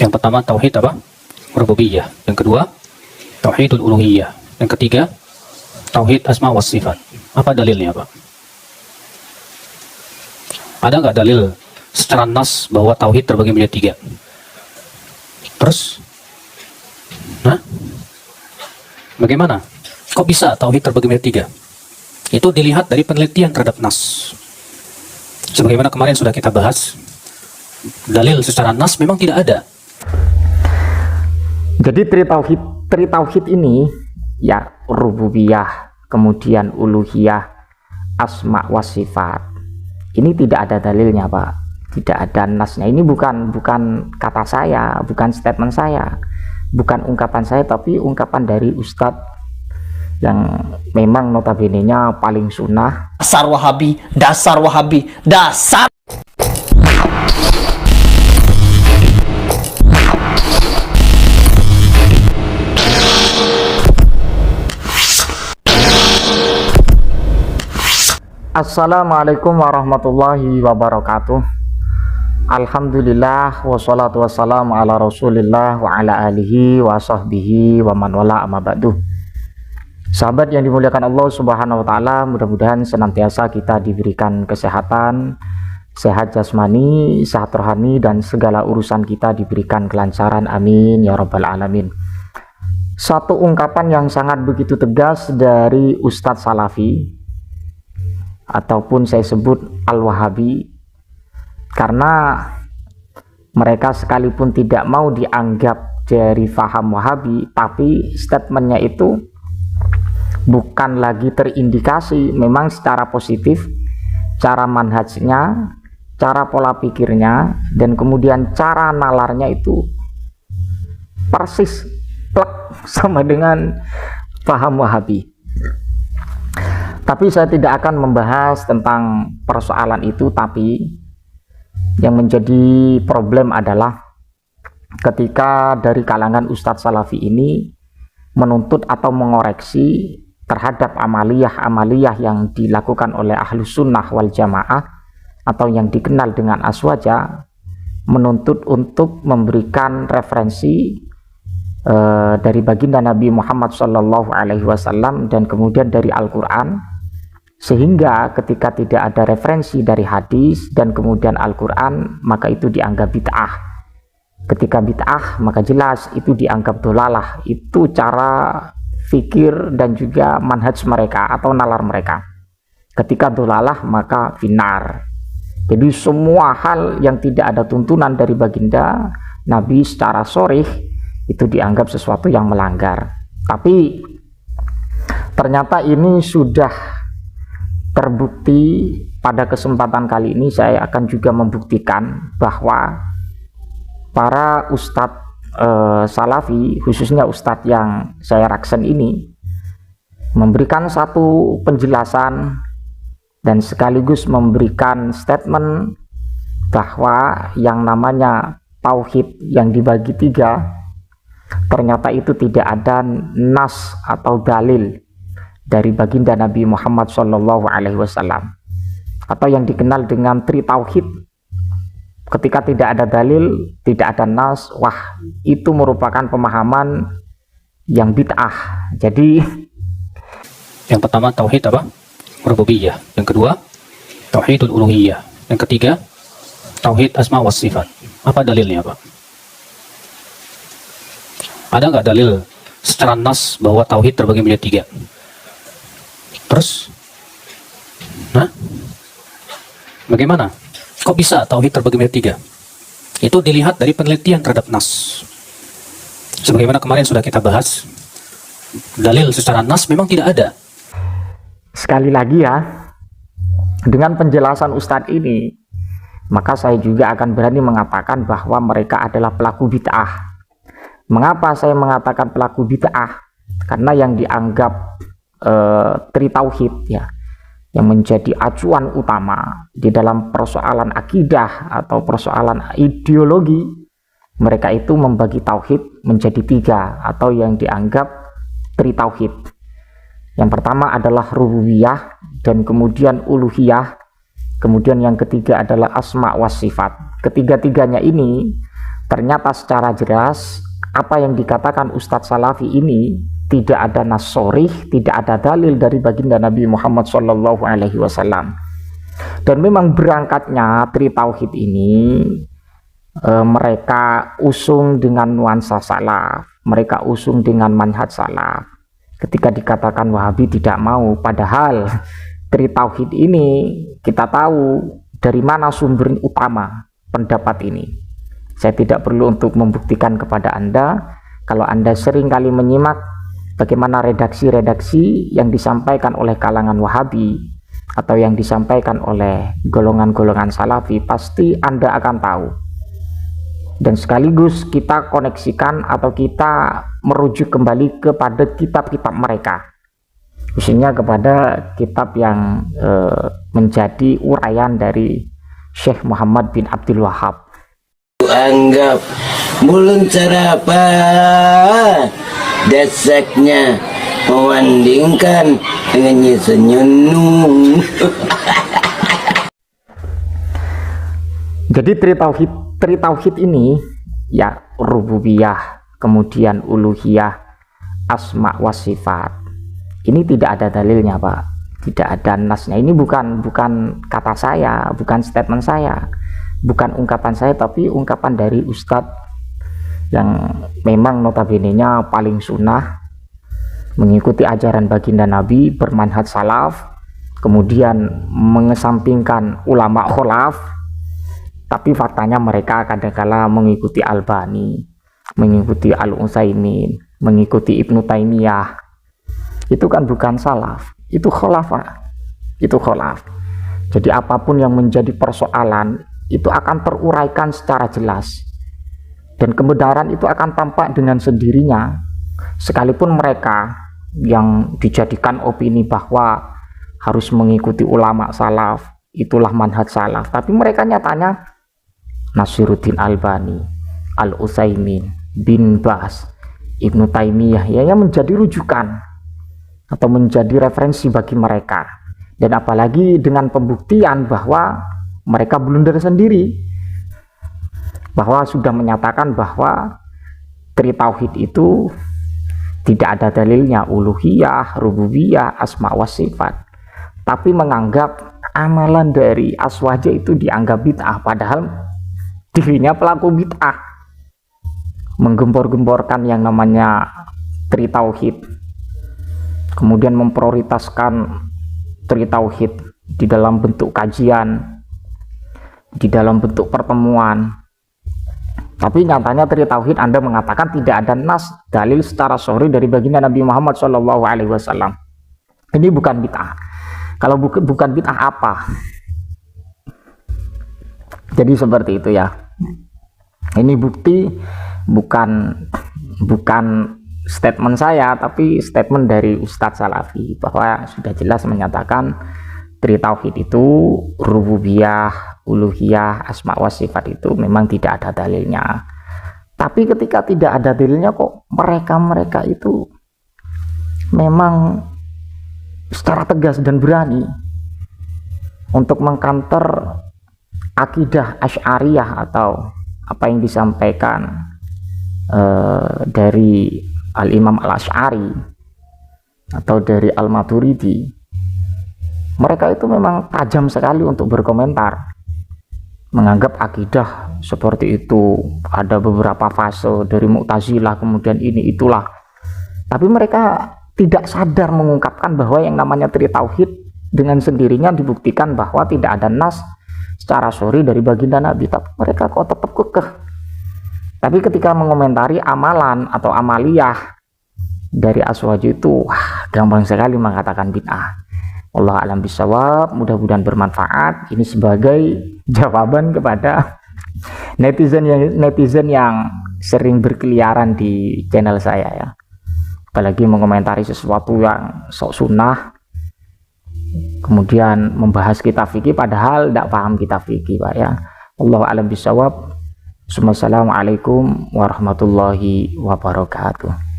Yang pertama tauhid apa? Rububiyah. Yang kedua tauhidul uluhiyah. Yang ketiga tauhid asma was sifat. Apa dalilnya, Pak? Ada nggak dalil secara nas bahwa tauhid terbagi menjadi tiga? Terus, bagaimana? Kok bisa tauhid terbagi menjadi tiga? Itu dilihat dari penelitian terhadap nas. Sebagaimana kemarin sudah kita bahas, dalil secara nas memang tidak ada. Jadi tri tauhid ini ya rububiyah, kemudian uluhiyah, asma was sifat. Ini tidak ada dalilnya, Pak. Tidak ada nasnya. Ini bukan kata saya, bukan statement saya, bukan ungkapan saya, tapi ungkapan dari Ustadz yang memang notabene-nya paling sunnah. Dasar Wahabi, dasar Wahabi, dasar. Assalamualaikum warahmatullahi wabarakatuh. Alhamdulillah wassalatu wassalamu ala rasulillah wa ala alihi wa sahbihi wa man wala amma ba'du. Sahabat yang dimuliakan Allah subhanahu wa ta'ala, mudah-mudahan senantiasa kita diberikan kesehatan, sehat jasmani, sehat rohani, dan segala urusan kita diberikan kelancaran, amin ya rabbal alamin. Satu ungkapan yang sangat begitu tegas dari Ustadz Salafi, ataupun saya sebut Al-Wahabi, karena mereka sekalipun tidak mau dianggap dari faham Wahabi, tapi statementnya itu bukan lagi terindikasi memang secara positif cara manhajnya, cara pola pikirnya, dan kemudian cara nalarnya itu persis plek sama dengan faham Wahabi. Tapi saya tidak akan membahas tentang persoalan itu, tapi yang menjadi problem adalah ketika dari kalangan Ustadz Salafi ini menuntut atau mengoreksi terhadap amaliyah-amaliyah yang dilakukan oleh Ahlus Sunnah wal Jamaah atau yang dikenal dengan aswaja, menuntut untuk memberikan referensi dari baginda Nabi Muhammad SAW dan kemudian dari Al-Quran, sehingga ketika tidak ada referensi dari hadis dan kemudian Al-Quran, maka itu dianggap bid'ah. Ketika bid'ah, maka jelas itu dianggap dolalah. Itu cara fikir dan juga manhaj mereka atau nalar mereka. Ketika dolalah, maka finar. Jadi semua hal yang tidak ada tuntunan dari baginda Nabi secara sharih itu dianggap sesuatu yang melanggar. Tapi ternyata ini sudah terbukti. Pada kesempatan kali ini saya akan juga membuktikan bahwa para ustadz Salafi, khususnya ustadz yang saya raksen ini, memberikan satu penjelasan dan sekaligus memberikan statement bahwa yang namanya tauhid yang dibagi tiga, ternyata itu tidak ada nas atau dalil dari baginda Nabi Muhammad SAW, atau yang dikenal dengan tri tauhid. Ketika tidak ada dalil, tidak ada nas, wah, itu merupakan pemahaman yang bid'ah. Jadi Yang pertama tauhid apa? Rububiyah. Yang kedua tauhidul uluhiyah. Yang ketiga tauhid asma was sifat. Apa dalilnya, Pak? Ada nggak dalil secara nas bahwa tauhid terbagi menjadi tiga? Terus, bagaimana? Kok bisa tauhid terbagi menjadi tiga? Itu dilihat dari penelitian terhadap nas. Sebagaimana kemarin sudah kita bahas, dalil secara nas memang tidak ada. sekali lagi ya, dengan penjelasan Ustadz ini, maka saya juga akan berani mengatakan bahwa mereka adalah pelaku bid'ah. Mengapa saya mengatakan pelaku bid'ah? Karena yang dianggap tri tauhid ya, yang menjadi acuan utama di dalam persoalan akidah atau persoalan ideologi, mereka itu membagi tauhid menjadi tiga atau yang dianggap tri tauhid. Yang pertama adalah rububiyah, dan kemudian uluhiyah, kemudian yang ketiga adalah asma was sifat. Ketiga-tiganya ini ternyata secara jelas apa yang dikatakan Ustadz Salafi ini tidak ada nas sharih, tidak ada dalil dari baginda Nabi Muhammad SAW. Dan memang berangkatnya Tri Tauhid ini mereka usung dengan nuansa salaf, mereka usung dengan manhaj salaf. Ketika dikatakan Wahabi tidak mau, padahal Tri Tauhid ini kita tahu dari mana sumber utama pendapat ini. Saya tidak perlu untuk membuktikan kepada Anda. Kalau Anda sering kali menyimak bagaimana redaksi-redaksi yang disampaikan oleh kalangan Wahabi atau yang disampaikan oleh golongan-golongan Salafi, pasti Anda akan tahu. Dan sekaligus kita koneksikan atau kita merujuk kembali kepada kitab-kitab mereka, khususnya kepada kitab yang menjadi uraian dari Syekh Muhammad bin Abdul Wahab. Anggap belum sarapan, dasaknya mewandingkan dengan senyum. Jadi Tri Tauhid ini ya rububiyah, kemudian uluhiyah, asma wa sifat. Ini tidak ada dalilnya, Pak. Tidak ada nasnya. Ini bukan kata saya, bukan statement saya, bukan ungkapan saya, tapi ungkapan dari Ustadz yang memang notabene-nya paling sunnah, mengikuti ajaran baginda Nabi, bermanhaj salaf, kemudian mengesampingkan ulama kholaf. Tapi faktanya mereka kadangkala mengikuti Albani, mengikuti Al-Utsaimin, mengikuti Ibnu Taimiyah. Itu kan bukan salaf, itu kholaf, itu kholaf. Jadi apapun yang menjadi persoalan itu akan teruraikan secara jelas, dan kebenaran itu akan tampak dengan sendirinya. Sekalipun mereka yang dijadikan opini bahwa harus mengikuti ulama salaf, itulah manhaj salaf, tapi mereka nyatanya Nasiruddin Albani, Al-Utsaimin, Bin Baz, Ibnu Taimiyah ya, yang menjadi rujukan atau menjadi referensi bagi mereka. Dan apalagi dengan pembuktian bahwa mereka blunder sendiri, bahwa sudah menyatakan bahwa Tri Tauhid itu tidak ada dalilnya, uluhiyah, rububiyah, asma wa sifat, tapi menganggap amalan dari Aswaja itu dianggap bid'ah, padahal dirinya pelaku bid'ah, menggembor-gemborkan yang namanya Tri Tauhid, kemudian memprioritaskan Tri Tauhid di dalam bentuk kajian, di dalam bentuk pertemuan. Tapi nyatanya Tri Tauhid Anda mengatakan tidak ada nas dalil secara sahih dari baginda Nabi Muhammad SAW. Ini bukan bid'ah. Kalau bukan bid'ah apa? Jadi seperti itu ya. Ini bukti bukan statement saya, tapi statement dari Ustadz Salafi, bahwa sudah jelas menyatakan Tri Tauhid itu rububiyah, uluhiyah, asma wa sifat itu memang tidak ada dalilnya. Tapi ketika tidak ada dalilnya, kok mereka itu memang secara tegas dan berani untuk mengkanter akidah Asy'ariyah atau apa yang disampaikan dari Al-Imam Al-Asy'ari atau dari Al-Maturidi. Mereka itu memang tajam sekali untuk berkomentar, menganggap akidah seperti itu ada beberapa fase dari Mu'tazilah, kemudian ini itulah. Tapi mereka tidak sadar mengungkapkan bahwa yang namanya Tri Tauhid dengan sendirinya dibuktikan bahwa tidak ada nas secara sahih dari baginda Nabi, tapi mereka kok tetap kekeh. Tapi ketika mengomentari amalan atau amaliyah dari Aswaja itu, gampang sekali mengatakan bid'ah. Allah alam bisawab, mudah-mudahan bermanfaat. Ini sebagai jawaban kepada netizen yang sering berkeliaran di channel saya ya. Apalagi mengomentari sesuatu yang sok sunnah, kemudian membahas kitab fikih padahal tidak paham kitab fikih, Pak ya. Allah alam bisawab. Wassalamualaikum warahmatullahi wabarakatuh.